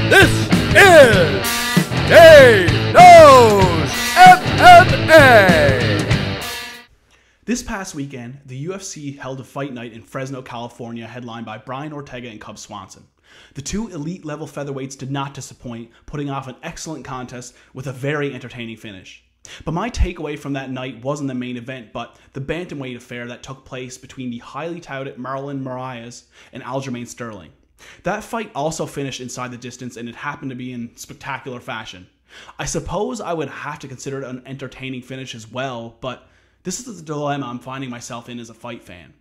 This is DaveNoseworthyMMA. This past weekend, the UFC held a fight night in Fresno, California, headlined by Brian Ortega and Cub Swanson. The two elite-level featherweights did not disappoint, putting off an excellent contest with a very entertaining finish. But my takeaway from that night wasn't the main event, but the bantamweight affair that took place between the highly touted Marlon Moraes and Aljamain Sterling. That fight also finished inside the distance, and it happened to be in spectacular fashion. I suppose I would have to consider it an entertaining finish as well, but this is the dilemma I'm finding myself in as a fight fan.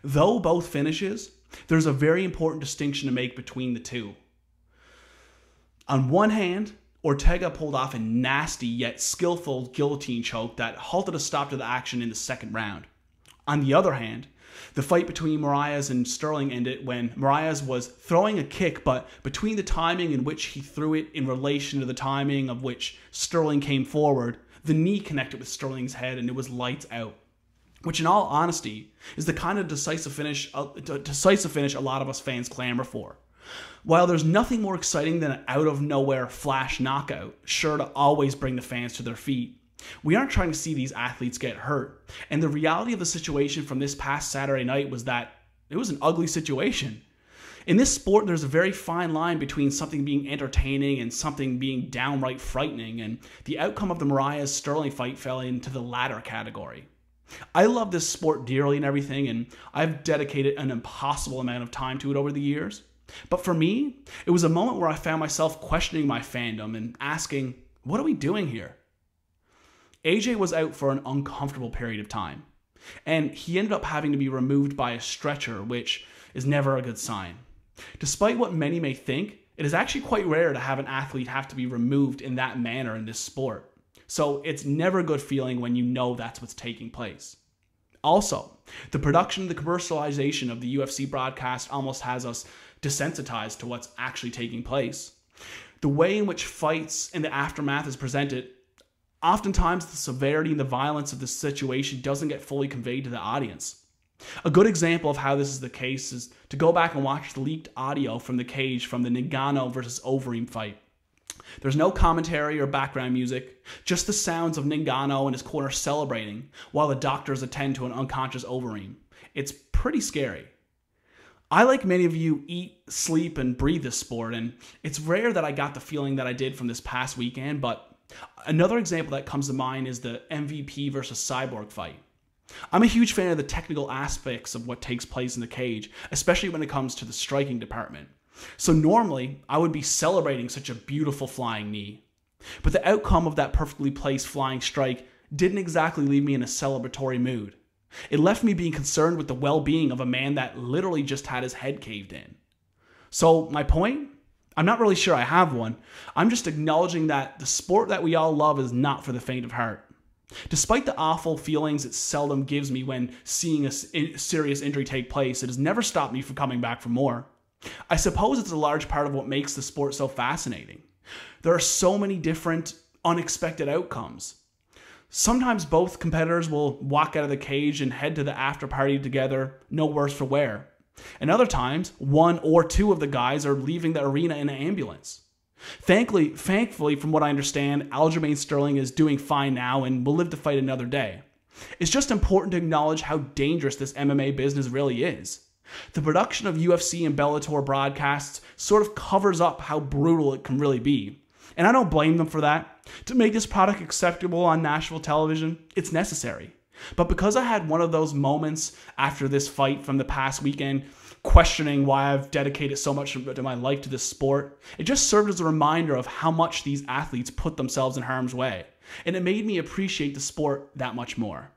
Though both finishes, there's a very important distinction to make between the two. On one hand, Ortega pulled off a nasty yet skillful guillotine choke that halted a stop to the action in the second round. On the other hand, the fight between Moraes and Sterling ended when Moraes was throwing a kick, but between the timing in which he threw it in relation to the timing of which Sterling came forward, the knee connected with Sterling's head and it was lights out. Which, in all honesty, is the kind of decisive finish a lot of us fans clamor for. While there's nothing more exciting than an out-of-nowhere flash knockout, sure to always bring the fans to their feet, we aren't trying to see these athletes get hurt. And the reality of the situation from this past Saturday night was that it was an ugly situation. In this sport, there's a very fine line between something being entertaining and something being downright frightening, and the outcome of the Moraes-Sterling fight fell into the latter category. I love this sport dearly and everything, and I've dedicated an impossible amount of time to it over the years. But for me, it was a moment where I found myself questioning my fandom and asking, what are we doing here? AJ was out for an uncomfortable period of time, and he ended up having to be removed by a stretcher, which is never a good sign. Despite what many may think, it is actually quite rare to have an athlete have to be removed in that manner in this sport. So it's never a good feeling when you know that's what's taking place. Also, the production and the commercialization of the UFC broadcast almost has us desensitized to what's actually taking place. The way in which fights and the aftermath is presented, oftentimes the severity and the violence of the situation doesn't get fully conveyed to the audience. A good example of how this is the case is to go back and watch the leaked audio from the cage from the Ngannou versus Overeem fight. There's no commentary or background music, just the sounds of Ngannou in his corner celebrating while the doctors attend to an unconscious Overeem. It's pretty scary. I, like many of you, eat, sleep, and breathe this sport, and it's rare that I got the feeling that I did from this past weekend, but another example that comes to mind is the MVP versus Cyborg fight. I'm a huge fan of the technical aspects of what takes place in the cage, especially when it comes to the striking department. So normally, I would be celebrating such a beautiful flying knee. But the outcome of that perfectly placed flying strike didn't exactly leave me in a celebratory mood. It left me being concerned with the well-being of a man that literally just had his head caved in. So my point? I'm not really sure I have one. I'm just acknowledging that the sport that we all love is not for the faint of heart. Despite the awful feelings it seldom gives me when seeing a serious injury take place, it has never stopped me from coming back for more. I suppose it's a large part of what makes the sport so fascinating. There are so many different, unexpected outcomes. Sometimes both competitors will walk out of the cage and head to the after party together, no worse for wear. And other times, one or two of the guys are leaving the arena in an ambulance. Thankfully, from what I understand, Aljamain Sterling is doing fine now and will live to fight another day. It's just important to acknowledge how dangerous this MMA business really is. The production of UFC and Bellator broadcasts sort of covers up how brutal it can really be. And I don't blame them for that. To make this product acceptable on national television, it's necessary. But because I had one of those moments after this fight from the past weekend, questioning why I've dedicated so much of my life to this sport, it just served as a reminder of how much these athletes put themselves in harm's way. And it made me appreciate the sport that much more.